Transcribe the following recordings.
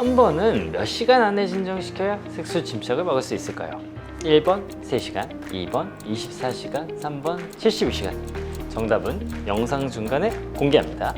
썸버는 몇 시간 안에 진정시켜야 색소 침착을 막을 수 있을까요? 1번 3시간, 2번 24시간, 3번 72시간. 정답은 영상 중간에 공개합니다.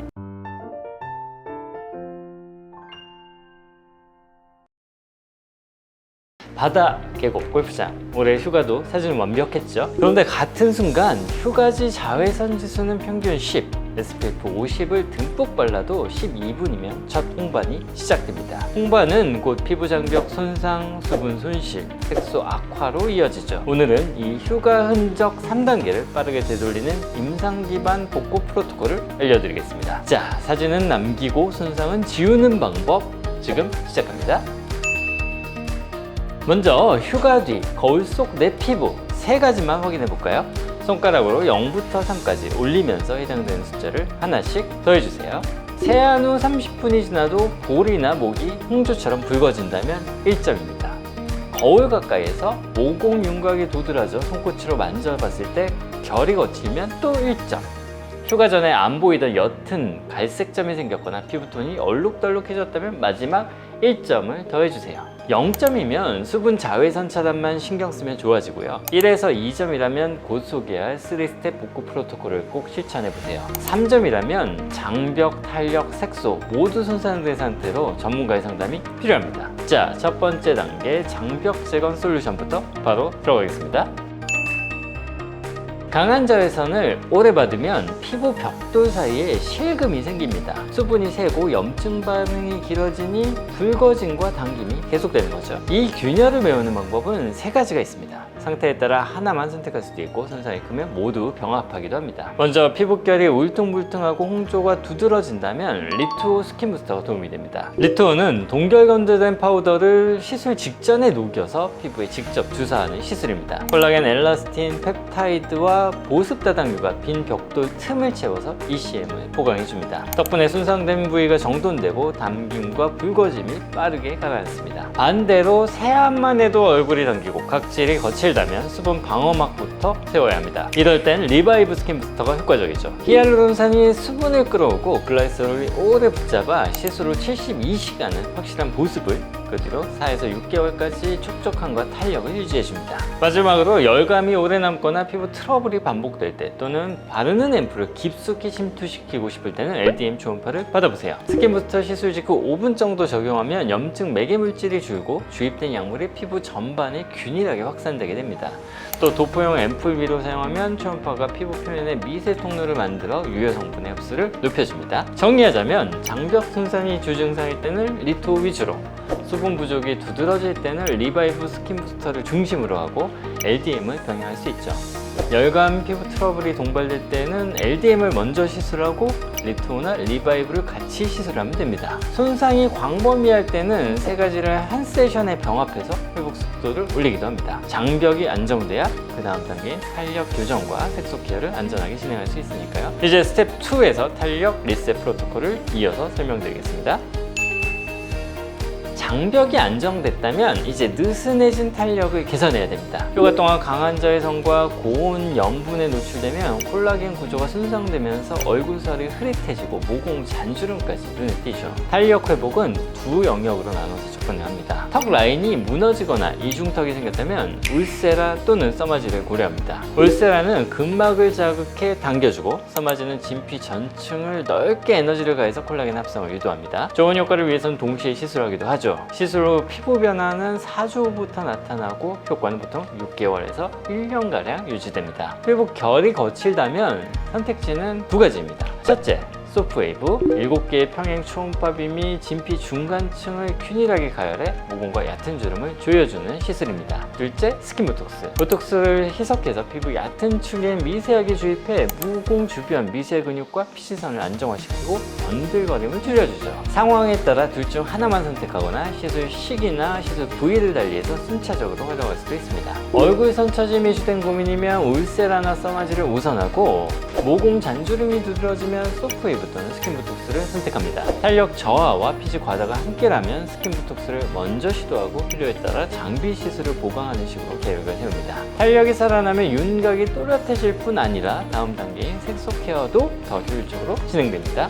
바다, 계곡, 골프장. 올해 휴가도 사진은 완벽했죠? 그런데 같은 순간 휴가지 자외선 지수는 평균 10, SPF 50을 듬뿍 발라도 12분이면 첫 홍반이 시작됩니다. 홍반은 곧 피부 장벽 손상, 수분 손실, 색소 악화로 이어지죠. 오늘은 이 휴가 흔적 3단계를 빠르게 되돌리는 임상 기반 복구 프로토콜을 알려드리겠습니다. 자, 사진은 남기고 손상은 지우는 방법 지금 시작합니다. 먼저 휴가 뒤 거울 속 내 피부 3가지만 확인해 볼까요? 손가락으로 0부터 3까지 올리면서 해당되는 숫자를 하나씩 더해주세요. 세안 후 30분이 지나도 볼이나 목이 홍조처럼 붉어진다면 1점입니다. 거울 가까이에서 모공 윤곽이 도드라져 손끝으로 만져봤을 때 결이 거칠면 또 1점. 휴가 전에 안 보이던 옅은 갈색점이 생겼거나 피부톤이 얼룩덜룩해졌다면 마지막 1점을 더해주세요. 0점이면 수분 자외선 차단만 신경 쓰면 좋아지고요. 1에서 2점이라면 곧 소개할 3스텝 복구 프로토콜을 꼭 실천해보세요. 3점이라면 장벽, 탄력, 색소 모두 손상된 상태로 전문가의 상담이 필요합니다. 자, 첫 번째 단계 장벽 재건 솔루션부터 바로 들어가겠습니다. 강한 자외선을 오래 받으면 피부 벽돌 사이에 실금이 생깁니다. 수분이 새고 염증 반응이 길어지니 붉어짐과 당김이 계속되는 거죠. 이 균열을 메우는 방법은 3가지가 있습니다. 상태에 따라 하나만 선택할 수도 있고 손상이 크면 모두 병합하기도 합니다. 먼저 피부결이 울퉁불퉁하고 홍조가 두드러진다면 리투오 스킨 부스터가 도움이 됩니다. 리투오는 동결 건조된 파우더를 시술 직전에 녹여서 피부에 직접 주사하는 시술입니다. 콜라겐, 엘라스틴, 펩타이드와 보습 다당류가 빈 벽돌 틈을 채워서 ECM을 보강해줍니다. 덕분에 손상된 부위가 정돈되고 담김과 붉어짐이 빠르게 가라앉습니다. 반대로 세안만 해도 얼굴이 당기고 각질이 거칠다면 수분 방어막부터 세워야 합니다. 이럴 땐 리바이브 스킨 부스터가 효과적이죠. 히알루론산이 수분을 끌어오고 글라이세롤이 오래 붙잡아 시술 후 72시간은 확실한 보습을, 그 뒤로 4에서 6개월까지 촉촉함과 탄력을 유지해줍니다. 마지막으로 열감이 오래 남거나 피부 트러블이 반복될 때 또는 바르는 앰플을 깊숙이 침투시키고 싶을 때는 LDM 초음파를 받아보세요. 스킨 부스터 시술 직후 5분 정도 적용하면 염증 매개 물질이 줄고 주입된 약물이 피부 전반에 균일하게 확산되게 됩니다. 또 도포용 앰플 위로 사용하면 초음파가 피부 표면에 미세 통로를 만들어 유효 성분의 흡수를 높여줍니다. 정리하자면 장벽 손상이 주증상일 때는 리투오 위주로, 수분 부족이 두드러질 때는 리바이브 스킨 부스터를 중심으로 하고 LDM을 병행할 수 있죠. 열감 피부 트러블이 동반될 때는 LDM을 먼저 시술하고 리투오나 리바이브를 같이 시술하면 됩니다. 손상이 광범위할 때는 3가지를 한 세션에 병합해서 회복 속도를 올리기도 합니다. 장벽이 안정돼야 그 다음 단계인 탄력 교정과 색소 케어를 안전하게 진행할 수 있으니까요. 이제 스텝 2에서 탄력 리셋 프로토콜을 이어서 설명드리겠습니다. 장벽이 안정됐다면 이제 느슨해진 탄력을 개선해야 됩니다. 휴가 동안 강한 자외선과 고온 염분에 노출되면 콜라겐 구조가 손상되면서 얼굴살이 흐릿해지고 모공 잔주름까지 눈에 띄죠. 탄력 회복은 2 영역으로 나눠서 접근을 합니다. 턱 라인이 무너지거나 이중턱이 생겼다면 울세라 또는 써마지를 고려합니다. 울세라는 근막을 자극해 당겨주고 써마지는 진피 전층을 넓게 에너지를 가해서 콜라겐 합성을 유도합니다. 좋은 효과를 위해서는 동시에 시술하기도 하죠. 시술 후 피부 변화는 4주 후부터 나타나고 효과는 보통 6개월에서 1년가량 유지됩니다. 피부 결이 거칠다면 선택지는 2가지입니다. 첫째, 소프웨이브 7개의 평행 초음파 빔이 진피 중간층을 균일하게 가열해 모공과 얕은 주름을 조여주는 시술입니다. 둘째, 스킨 보톡스. 보톡스를 희석해서 피부 얕은 층에 미세하게 주입해 모공 주변 미세 근육과 피지선을 안정화시키고 번들거림을 줄여주죠. 상황에 따라 둘 중 하나만 선택하거나 시술 시기나 시술 부위를 달리해서 순차적으로 활용할 수도 있습니다. 얼굴 선처짐이 주된 고민이면 울세라나 써마지를 우선하고 모공 잔주름이 두드러지면 소프웨이브 또는 스킨 보톡스를 선택합니다. 탄력 저하와 피지 과다가 함께라면 스킨 보톡스를 먼저 시도하고 필요에 따라 장비 시술을 보강하는 식으로 계획을 세웁니다. 탄력이 살아나면 윤곽이 또렷해질 뿐 아니라 다음 단계인 색소 케어도 더 효율적으로 진행됩니다.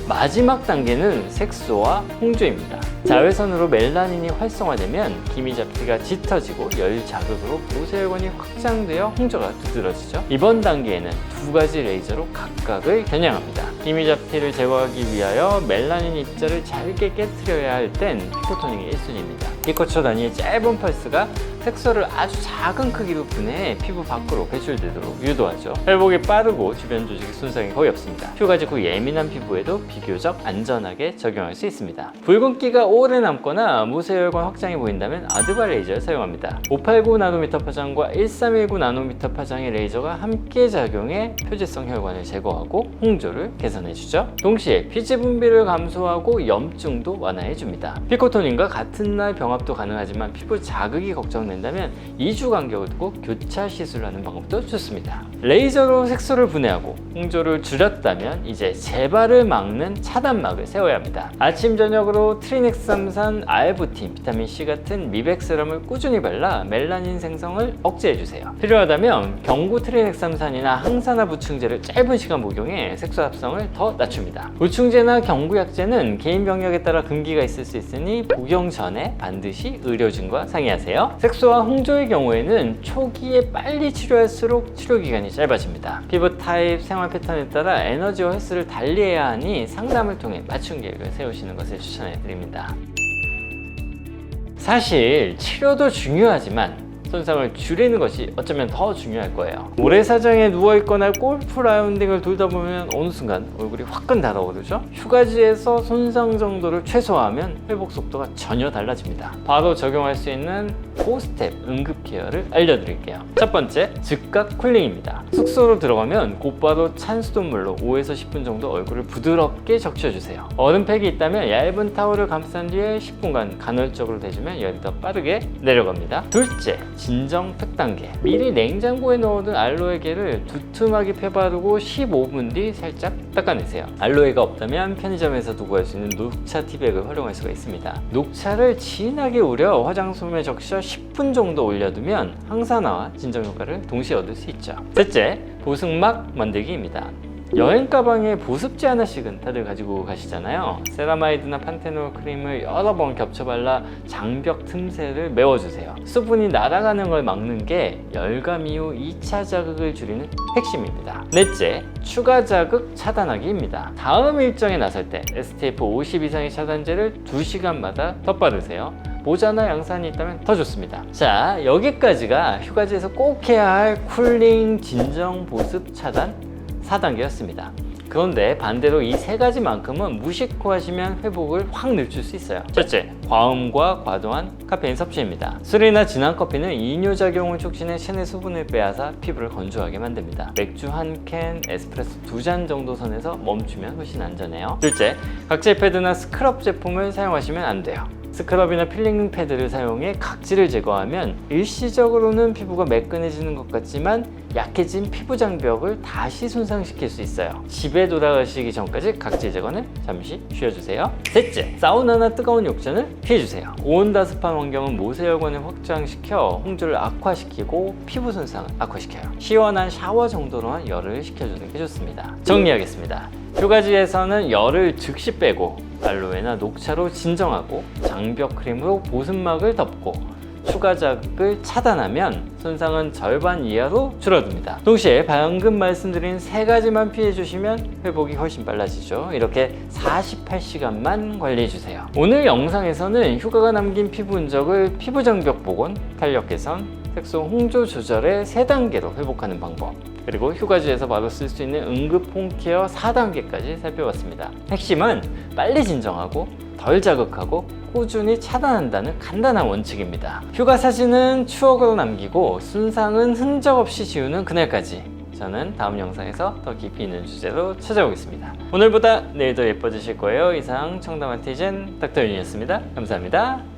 마지막 단계는 색소와 홍조입니다. 자외선으로 멜라닌이 활성화되면 기미 잡티가 짙어지고 열 자극으로 모세혈관이 확장되어 홍조가 두드러지죠. 이번 단계에는 두 가지 레이저로 각각을 겨냥합니다. 기미 잡티를 제거하기 위하여 멜라닌 입자를 잘게 깨트려야 할 땐 피코토닝이 1순위입니다. 피코초 단위의 짧은 펄스가 색소를 아주 작은 크기로 분해해 피부 밖으로 배출되도록 유도하죠. 회복이 빠르고 주변 조직의 손상이 거의 없습니다. 휴가 직후 예민한 피부에도 비교적 안전하게 적용할 수 있습니다. 붉은기가 오래 남거나 모세혈관 확장이 보인다면 아드바 레이저를 사용합니다. 589나노미터 파장과 1319나노미터 파장의 레이저가 함께 작용해 표지성 혈관을 제거하고 홍조를 개선해주죠. 동시에 피지 분비를 감소하고 염증도 완화해줍니다. 피코토닌과 같은 날 병합도 가능하지만 피부 자극이 걱정된다면 2주 간격을 두고 교차 시술하는 방법도 좋습니다. 레이저로 색소를 분해하고 홍조를 줄였다면 이제 재발을 막는 차단막을 세워야 합니다. 아침 저녁으로 트리넥삼산, 알부틴, 비타민C 같은 미백 세럼을 꾸준히 발라 멜라닌 생성을 억제해주세요. 필요하다면 경구 트리넥삼산이나 항산화 보충제를 짧은 시간 복용해 색소 합성을 더 낮춥니다. 보충제나 경구약제는 개인 병력에 따라 금기가 있을 수 있으니 복용 전에 반드시 의료진과 상의하세요. 색소와 홍조의 경우에는 초기에 빨리 치료할수록 치료 기간이 짧아집니다. 피부 타입, 생활 패턴에 따라 에너지와 횟수를 달리해야 하니 상담을 통해 맞춤 계획을 세우시는 것을 추천해 드립니다. 사실 치료도 중요하지만 손상을 줄이는 것이 어쩌면 더 중요할 거예요. 모래사장에 누워있거나 골프 라운딩을 돌다 보면 어느 순간 얼굴이 화끈 달아오르죠. 휴가지에서 손상 정도를 최소화하면 회복 속도가 전혀 달라집니다. 바로 적용할 수 있는 4스텝 응급 케어를 알려드릴게요. 첫 번째, 즉각 쿨링입니다. 숙소로 들어가면 곧바로 찬 수돗물로 5에서 10분 정도 얼굴을 부드럽게 적셔주세요. 얼음팩이 있다면 얇은 타월을 감싼 뒤에 10분간 간헐적으로 대주면 열이 더 빠르게 내려갑니다. 둘째, 진정팩 단계. 미리 냉장고에 넣어둔 알로에 겔을 두툼하게 펴바르고 15분 뒤 살짝 닦아내세요. 알로에가 없다면 편의점에서도 구할 수 있는 녹차 티백을 활용할 수가 있습니다. 녹차를 진하게 우려 화장솜에 적셔 10분 정도 올려두면 항산화와 진정 효과를 동시에 얻을 수 있죠. 셋째, 보습막 만들기입니다. 여행 가방에 보습제 하나씩은 다들 가지고 가시잖아요. 세라마이드나 판테놀 크림을 여러 번 겹쳐 발라 장벽 틈새를 메워주세요. 수분이 날아가는 걸 막는 게 열감 이후 2차 자극을 줄이는 핵심입니다. 넷째, 추가 자극 차단하기입니다. 다음 일정에 나설 때 SPF 50 이상의 차단제를 2시간마다 덧바르세요. 모자나 양산이 있다면 더 좋습니다. 자, 여기까지가 휴가지에서 꼭 해야 할 쿨링, 진정, 보습, 차단 4단계였습니다. 그런데 반대로 이 세 가지만큼은 무심코 하시면 회복을 확 늦출 수 있어요. 첫째, 과음과 과도한 카페인 섭취입니다. 술이나 진한 커피는 이뇨작용을 촉진해 체내 수분을 빼앗아 피부를 건조하게 만듭니다. 맥주 한 캔, 에스프레소 2잔 정도 선에서 멈추면 훨씬 안전해요. 둘째, 각질 패드나 스크럽 제품을 사용하시면 안 돼요. 스크럽이나 필링 패드를 사용해 각질을 제거하면 일시적으로는 피부가 매끈해지는 것 같지만 약해진 피부 장벽을 다시 손상시킬 수 있어요. 집에 돌아가시기 전까지 각질 제거는 잠시 쉬어주세요. 셋째, 사우나나 뜨거운 욕전을 피해주세요. 고온다습한 환경은 모세혈관을 확장시켜 홍조를 악화시키고 피부 손상을 악화시켜요. 시원한 샤워 정도로만 열을 식혀주는 게 좋습니다. 정리하겠습니다. 휴가지에서는 열을 즉시 빼고 알로에나 녹차로 진정하고 장벽 크림으로 보습막을 덮고 추가 자극을 차단하면 손상은 절반 이하로 줄어듭니다. 동시에 방금 말씀드린 세 가지만 피해주시면 회복이 훨씬 빨라지죠. 이렇게 48시간만 관리해주세요. 오늘 영상에서는 휴가가 남긴 피부 흔적을 피부 장벽 복원, 탄력 개선, 색소 홍조 조절의 3단계로 회복하는 방법, 그리고 휴가지에서 바로 쓸 수 있는 응급 홈케어 4단계까지 살펴봤습니다. 핵심은 빨리 진정하고 덜 자극하고 꾸준히 차단한다는 간단한 원칙입니다. 휴가 사진은 추억으로 남기고 손상은 흔적 없이 지우는 그날까지, 저는 다음 영상에서 더 깊이 있는 주제로 찾아오겠습니다. 오늘보다 내일 더 예뻐지실 거예요. 이상 청담 안티젠 닥터 윤이었습니다. 감사합니다.